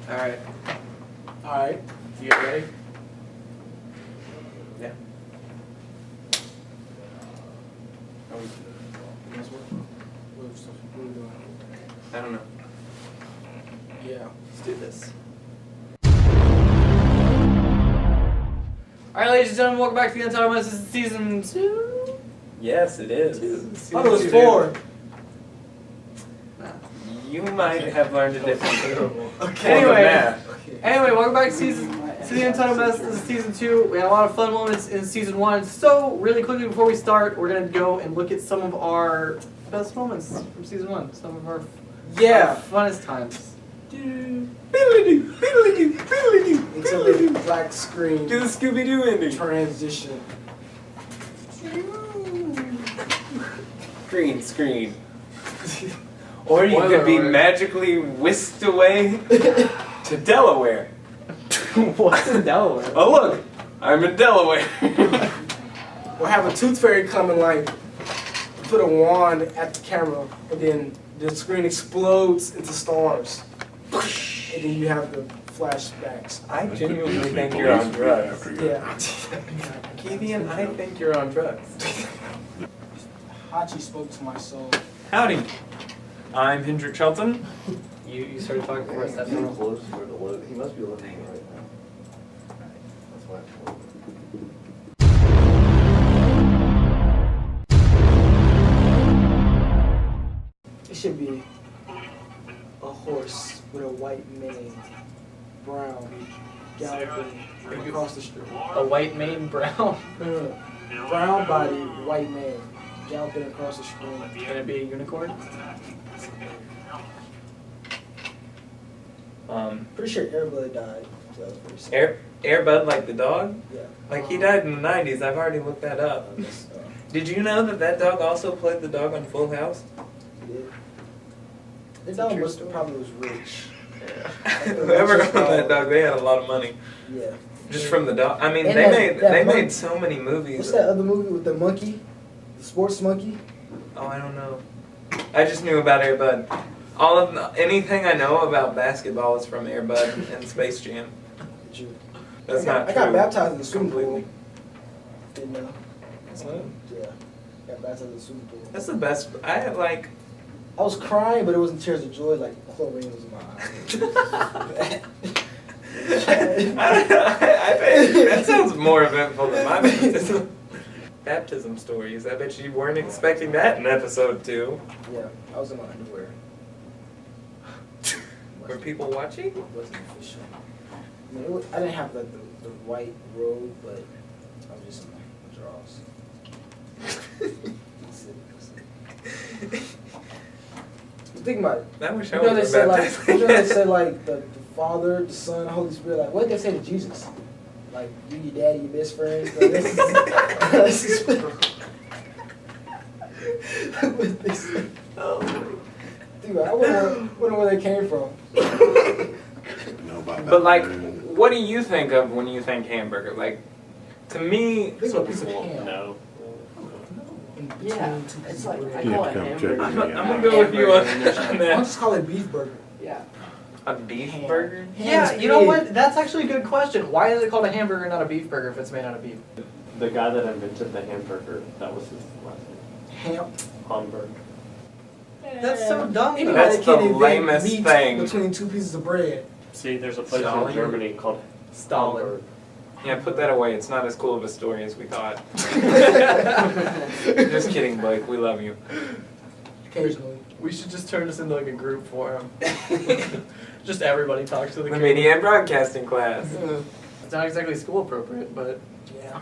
Alright. Alright. You guys ready? Yeah. Are we... What are we doing? I don't know. Yeah. Let's do this. Alright, ladies and gentlemen, welcome back to the Untitled. This is season 2? Yes, it is. I thought it was 4. You might have learned a different rule. Okay. Anyway, welcome back to the Untitled Mess. This is season 2. We had a lot of fun moments in season 1. So, really quickly before we start, we're going to go and look at some of our best moments from season 1. Some of our funnest times. Into the black screen. Do the Scooby-Doo ending. Transition. Green screen. Or you could be magically whisked away to Delaware. What's in Delaware? Oh look, I'm in Delaware. Or have a tooth fairy come and like put a wand at the camera, and then the screen explodes into stars, and then you have the flashbacks. I genuinely think you're on drugs. Yeah. Kevian, I think you're on drugs. Hachi spoke to my soul. Howdy. I'm Hendrik Shelton. You started talking before I stepped Too on. close for the look. He must be looking right now. That's why It should be a horse with a white mane, brown, galloping across the street. A white mane brown. Brown body, white mane, galloping across the street. Can it be a unicorn? Pretty sure Airbud died. So that was pretty sad. Airbud like the dog? Yeah. Like he died in the 90s, I've already looked that up. Did you know that that dog also played the dog on Full House? He did. The dog probably was rich. Whoever owned that dog, they had a lot of money. Yeah. Just from the dog. I mean, And they made so many movies. What's that other movie with the monkey? The sports monkey? Oh, I don't know. I just knew about Airbud. Anything I know about basketball is from Airbud and Space Jam. That's not I true. got baptized in the Super Bowl. Completely. Didn't know. What? Yeah. Got baptized in the Super Bowl. That's the best. I like. I was crying, but it wasn't tears of joy, like chlorine was in my eyes. I bet that sounds more eventful than my baptism. Baptism stories. I bet you weren't expecting that in episode 2. Yeah, I was in my underwear. Were people watching? It wasn't official. I mean, I didn't have like the white robe, but I was just in my drawers. Think about it. I wish I You know they was say like, baptized. you know they say like the Father, the Son, Holy Spirit. Like, what did they say to Jesus? Like, you, your daddy, your best friend. Like, this is what they say. Oh. Dude, I wonder where they came from. But like, what do you think of when you think hamburger? Like, to me, Think of a piece of ham. No. Yeah, it's like, I call it hamburger. I'm gonna go with you on I'll that. just call it beef burger. Yeah. A beef burger? Yeah, Ham's you know big. what? That's actually a good question. Why is it called a hamburger, not a beef burger, if it's made out of beef? The guy that invented the hamburger, that was his last name. Ham. Hamburg. That's so dumb. Anybody That's that can the invent lamest meat thing. between two pieces of bread. See, there's a place Stalin? in Germany called Stalin. Hamburg. Yeah, put that away. It's not as cool of a story as we thought. Just kidding, Blake. We love you. Occasionally. We should just turn this into like a group forum. Just everybody talks to the The camera. media and broadcasting class. It's not exactly school appropriate, but Yeah.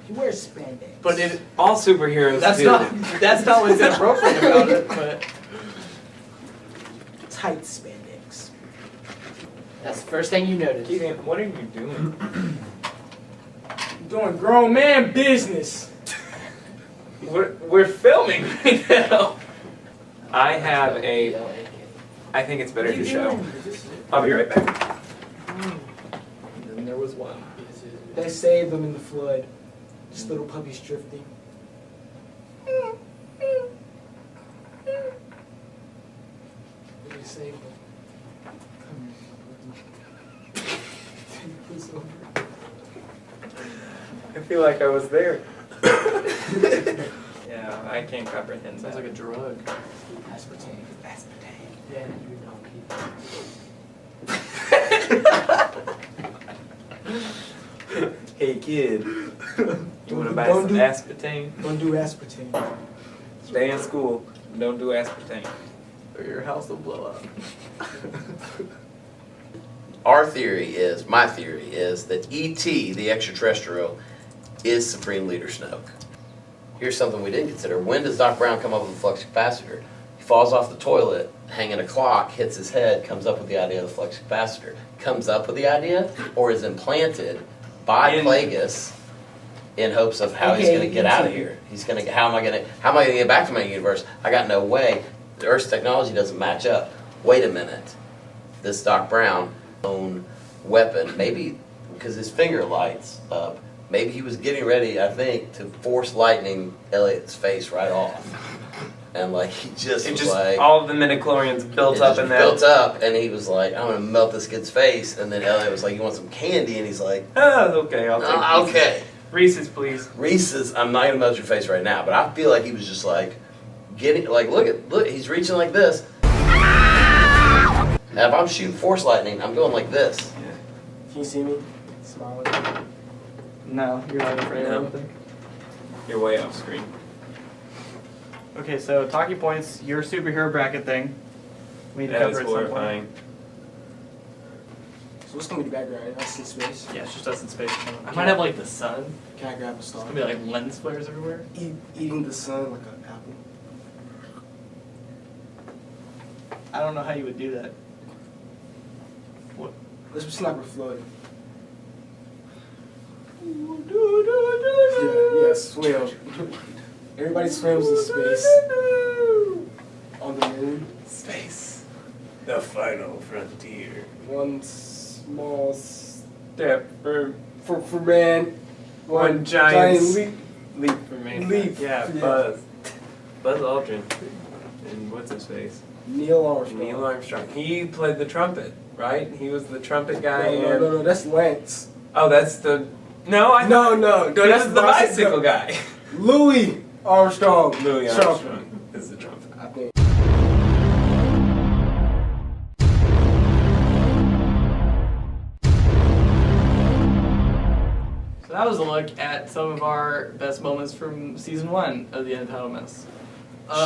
He wears spandex. All superheroes that's do. not what's inappropriate about it. But tight spandex. that's the first thing you notice. Keegan, what are you doing? Doing grown man business. We're filming right now. I have a. I think it's better to show. I'll be right back. And there was one. They saved them in the flood. Just little puppies drifting. They saved them. this over. I feel like I was there. Yeah, I can't comprehend Sounds that. like a drug. Aspartame. Yeah, Hey kid, you wanna buy Don't some do- aspartame? Don't do aspartame. Stay in school. Don't do aspartame. or your house will blow up. Our theory is, my theory is that E.T., the extraterrestrial, is Supreme Leader Snoke. Here's something we didn't consider. When does Doc Brown come up with a flux capacitor? He falls off the toilet, hanging a clock, hits his head, comes up with the idea of the flux capacitor. Comes up with the idea, or is implanted by Plagueis in hopes of how he's Okay, going to get out of E.T. here. He's going to, how am I going to get back to my universe? I got no way. The Earth's technology doesn't match up. Wait a minute. This Doc Brown own weapon, maybe because his finger lights up, maybe he was getting ready, I think, to force lightning Elliot's face right off. And like he just It was just like all of the midichlorians built it up just in that. built up, and he was like, I'm gonna melt this kid's face, and then Elliot was like, you want some candy? And he's like, Oh, okay, I'll take Reese's. okay. Reese's, please. Reese's, I'm not gonna melt your face right now, but I feel like he was just like getting like look, he's reaching like this. And if I'm shooting force lightning, I'm going like this. Can you see me? Smiling. No, you're not afraid No. of anything. You're way off screen. Okay, so talking points, your superhero bracket thing. We need to That cover is at some point. horrifying. So what's gonna be the background? Us in space. Yeah, it's just us in space. I might have like the sun. Can I grab a It's star? gonna be like lens flares everywhere. Eating the sun like an apple. I don't know how you would do that. What? Let's pretend like we're floating. Yeah, swim. Everybody swims in space. On the moon. Space. The final frontier. One small Step for man. One giant leap. leap for me. Leap, Yeah, yeah. Buzz. Buzz Aldrin. And what's his face? Neil Armstrong. Neil Armstrong. He played the trumpet, right? He was the trumpet guy. No, that's Lance. Oh, that's the. No, I No, thought that's the bicycle guy. Louis Armstrong. Louis Trumpet, Armstrong is the trumpet. I think. So that was a look at some of our best moments from season 1 of the Untitled Mess.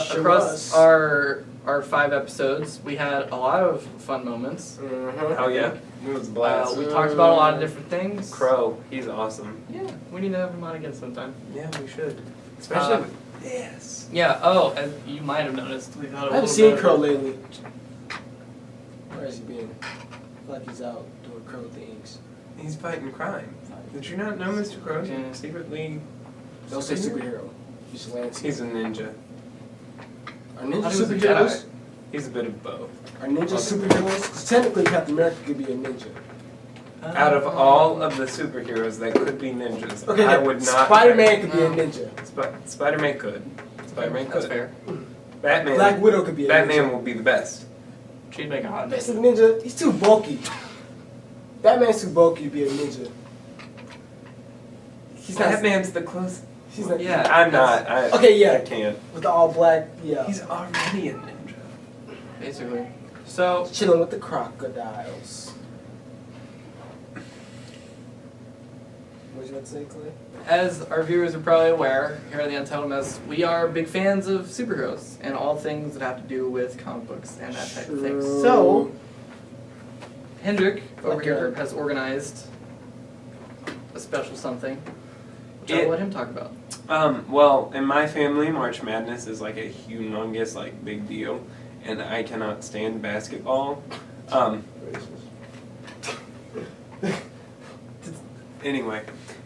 Sure Across was. our 5 episodes, we had a lot of fun moments. Oh yeah, it was a blast. We talked about a lot of different things. Crow, he's awesome. Yeah, we need to have him on again sometime. Yeah, we should. Especially Uh, with this. Yeah. Oh, and you might have noticed, we've had a I little haven't seen bit Crow of- lately. Where has he been? I feel like he's out doing Crow things. He's fighting crime. Did you not know Mr. Crow's Yeah. secretly? Don't say superhero. He's Lance. He's a ninja. Are ninja I thought he was a superheroes? Jedi. He's a bit of both. Are ninja superheroes? Because technically Captain America could be a ninja. Out of all of the superheroes that could be ninjas, Okay, I would not. Spider-Man could be a ninja. Spider-Man could. Spider-Man That's could. fair. Batman. Black Widow could be a Batman ninja. will be the best. She'd make a hot That's ninja. a ninja. He's too bulky. Batman's too bulky to be a ninja. He's not. Batman's the closest. He's not. Yeah. I'm not. I, Okay, yeah. I can't. With the all black. Yeah. He's already a ninja. Basically. So, Chilling with the crocodiles. What you about to say, Clay? as our viewers are probably aware, here at the Untitled Mess, we are big fans of superheroes and all things that have to do with comic books and that type of thing. True. So, Hendrik over Like here a- has organized a special something, which It- I'll let him talk about. Well, in my family, March Madness is like a humongous, like, big deal, and I cannot stand basketball. Anyway,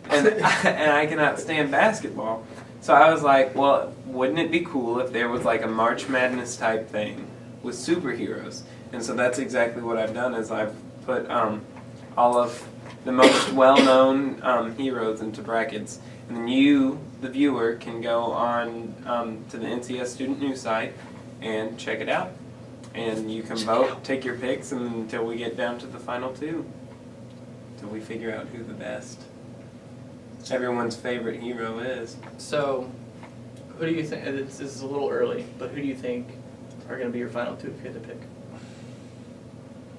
and I cannot stand basketball, so I was like, well, wouldn't it be cool if there was like a March Madness type thing with superheroes? And so that's exactly what I've done. Is I've put all of the most well-known heroes into brackets, and then you, the viewer, can go on to the NCS Student News site and check it out. And you can vote, take your picks until we get down to the final 2. till we figure out who the best, everyone's favorite hero is. So, who do you think? This is a little early, but who do you think are going to be your final two if you had to pick?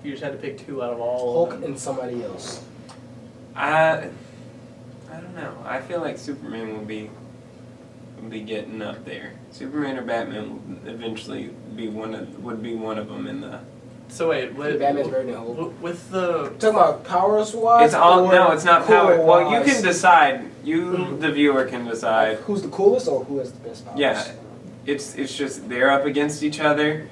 You just had to pick two out of all of Hulk them. and somebody else. I don't know. I feel like Superman will be getting up there. Superman or Batman will eventually would be one of them in the. So wait, Batman's better than Hulk. with the Talking about powers wise. It's all no, it's not power. Well, you cool-wise? can decide. You, the viewer, can decide. Who's the coolest or who has the best powers? Yeah, it's just they're up against each other.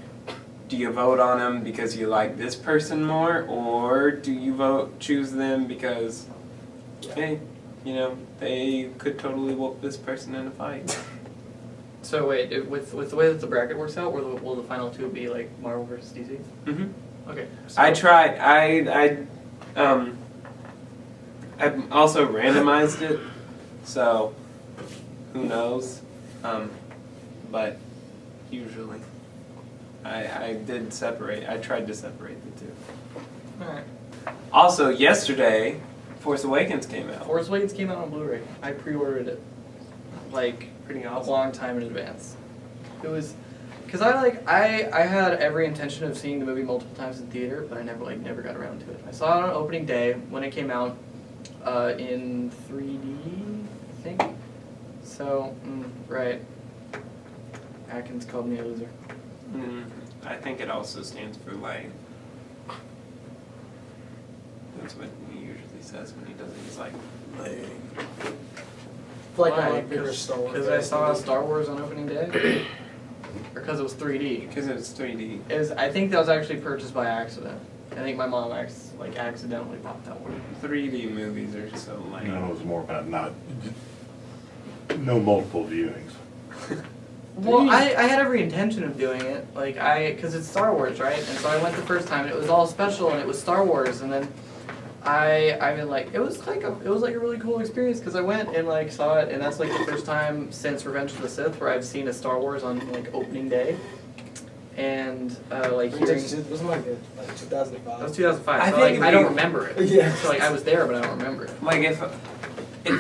Do you vote on them because you like this person more, or do you choose them because, hey, you know, they could totally whoop this person in a fight? So wait, with the way that the bracket works out, will the final two be like Marvel versus DC? Mm-hmm. Okay. So I tried. I also randomized it, so who knows? But usually, I did separate. I tried to separate the two. All right. Also, yesterday, Force Awakens came out. Force Awakens came out on Blu-ray. I pre-ordered it like Pretty a awesome. long time in advance. It was because I had every intention of seeing the movie multiple times in theater, but I never got around to it. I saw it on opening day when it came out in 3D, I think. So right, Atkins called me a loser. I think it also stands for lame. That's what he usually says when he does it. He's like, lame. I feel like I like bigger Star Wars. Because I saw Star Wars on opening day, or because it was 3D. Because it's 3D. I think that was actually purchased by accident. I think my mom accidentally bought that one. 3D movies are so lame. No, it was more about no multiple viewings. Well, I had every intention of doing it, because it's Star Wars, right? And so I went the first time, and it was all special, and it was Star Wars, and then it was like a really cool experience because I went and saw it, and that's like the first time since Revenge of the Sith where I've seen a Star Wars on opening day, and hearing. It wasn't like 2005. That was 2005. I So think I don't remember it. Yeah. So I was there, but I don't remember it. Like if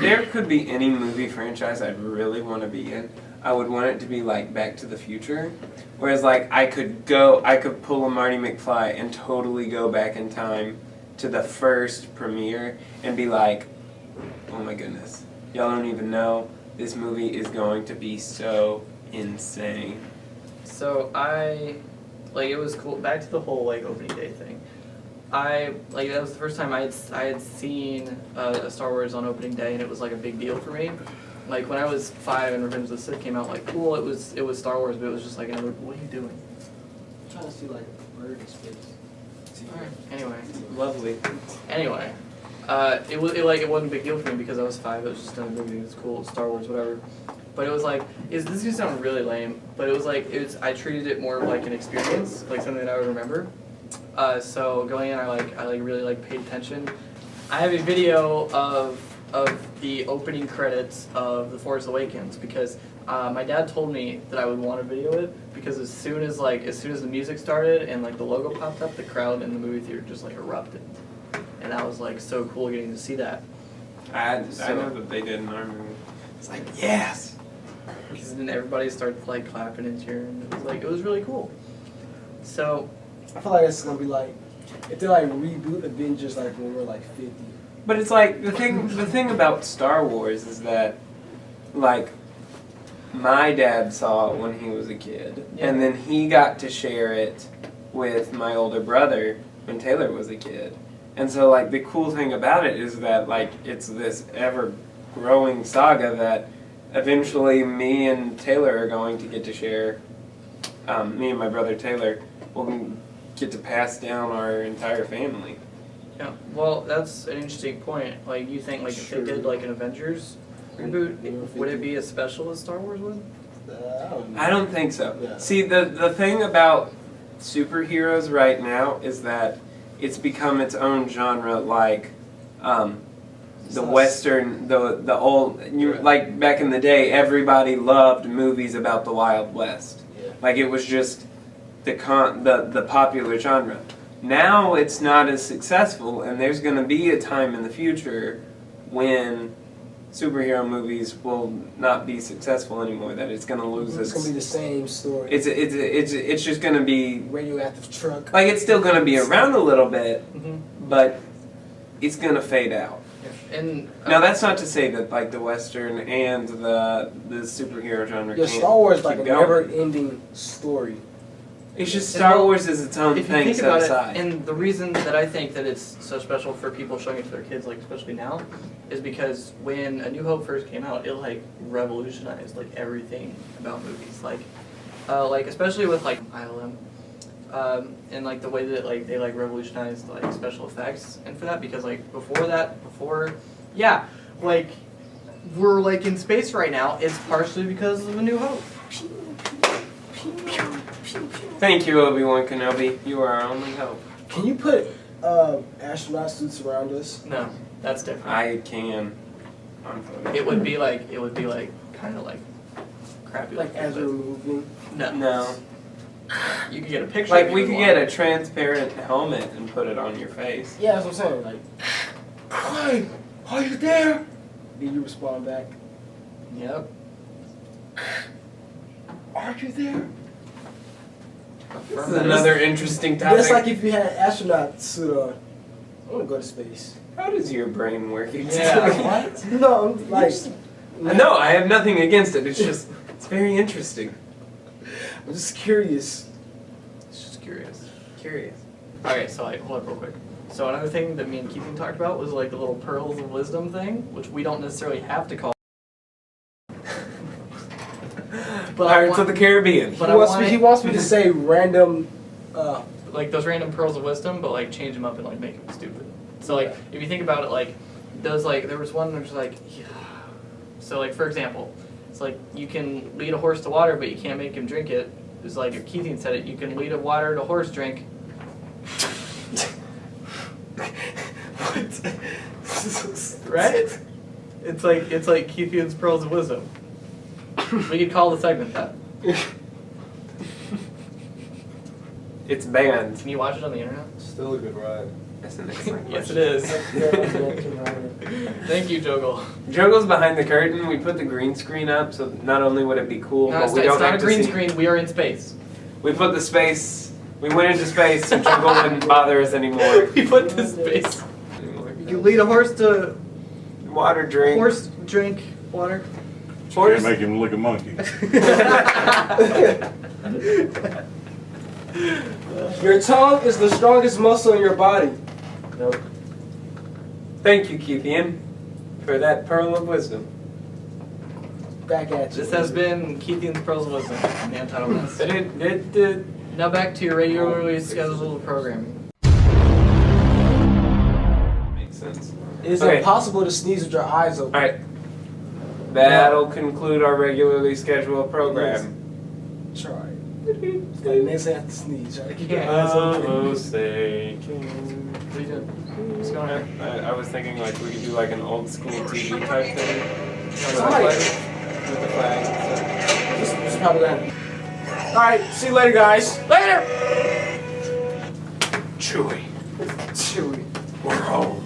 there could be any movie franchise I'd really want to be in, I would want it to be like Back to the Future. Whereas I could pull a Marty McFly and totally go back in time to the first premiere and be like, oh my goodness, y'all don't even know, this movie is going to be so insane. So it was cool. Back to the whole opening day thing. That was the first time I had seen a Star Wars on opening day, and it was a big deal for me. When I was 5 and Revenge of the Sith came out, cool, it was Star Wars, but it was just another, what are you doing? I'm trying to see a bird in space. Alright, anyway. Lovely. Anyway. It wasn't a big deal for me because I was 5, it was just another movie, it was cool, Star Wars, whatever. But it was this is gonna sound really lame, but it was I treated it more of an experience, something that I would remember. So going in, I really paid attention. I have a video of the opening credits of The Force Awakens because my dad told me that I would want to video it because as soon as the music started and the logo popped up, the crowd in the movie theater just erupted, and that was so cool getting to see that. I know that they did in our movie. It's yes! Because then everybody started clapping and cheering. It was really cool. So I feel like it's gonna be if they reboot Avengers when we're 50. But it's the thing about Star Wars is that my dad saw it when he was a kid, and then he got to share it with my older brother when Taylor was a kid. And so the cool thing about it is that it's this ever growing saga that eventually me and Taylor are going to get to share. Me and my brother Taylor will get to pass down our entire family. yeah, well, that's an interesting point. You think if they did an Avengers reboot, would it be as special as Star Wars would? I don't think so. Yeah. See, the thing about superheroes right now is that it's become its own genre, the Western, the old, back in the day, everybody loved movies about the Wild West. Yeah. It was just the popular genre. Now it's not as successful, and there's going to be a time in the future when superhero movies will not be successful anymore. That it's going to lose It's gonna be the same story. It's just going to be Radioactive truck. like it's still going to be around a little bit, Mhm. but it's going to fade out. And Now that's not to say that like the Western and the superhero genre Yeah, can't Star Wars is like keep a going. never-ending story. It's just And Star well, Wars is its own if you thing think set about aside. it, and the reason that I think that it's so special for people showing it to their kids, like especially now, is because when A New Hope first came out, it like revolutionized like everything about movies, like especially with like ILM, and like the way that like they like revolutionized like special effects, and for that because like like we're like in space right now, it's partially because of A New Hope. Thank you, Obi-Wan Kenobi. You are our only hope. Can you put astronaut suits around us? No, that's different. I can. It would be like kind of like crappy. Like as we're moving? no, No. you could get a picture. Like if we you could want. get a transparent helmet and put it on your face. Yeah, that's what I'm saying. Like, hi, are you there? Then you respond back, Yep. are you there? This is another interesting topic. That's like if you had an astronaut suit on. I want to go to space. How does your brain work Yeah. exactly? What? No, I'm like, No, I have nothing against it. It's just, it's very interesting. I'm just curious. It's just curious. Curious. Okay, so like hold up real quick. So another thing that me and Keaton talked about was like the little pearls of wisdom thing, which we don't necessarily have to call. But I Pirates of want- the Caribbean. But He wants me to say random. Like those random pearls of wisdom, but like change them up and like make them stupid. So like if you think about it, like those like there was one that was like, yeah. So like for example, it's like you can lead a horse to water, but you can't make him drink it. It's like if Keaton said it, you can lead a water to horse drink. Right? It's like Keaton's pearls of wisdom. We could call the segment that. It's banned. Can you watch it on the internet? Still a good ride. That's an excellent Yes, it question. is. Thank you, Joggle. Jogo's behind the curtain. We put the green screen up, so not only would it be cool, No, but it's, we it's don't not a have to green see. screen. We are in space. We put the space. We went into space, so Jogo wouldn't bother us anymore. We put this space. You can lead a horse to Water drink. horse drink water. Horse. Can't make him look a monkey. Your tongue is the strongest muscle in your body. Nope. Thank you, Keithian, for that pearl of wisdom. Back at you. This has been Keithian's Pearls of Wisdom on the Untitled Mess. Now back to your regularly scheduled programming. Makes sense. Is Okay. it possible to sneeze with your eyes open? Alright. That'll conclude our regularly scheduled program. Try. Like next I have to sneeze. Right? Keep your eyes open. Almost What are you doing? What's going on? I was thinking like we could do like an old school TV type thing. Somebody- With the flag. This is probably gonna. All right. See you later, guys. Later! Chewy. Chewy. We're home.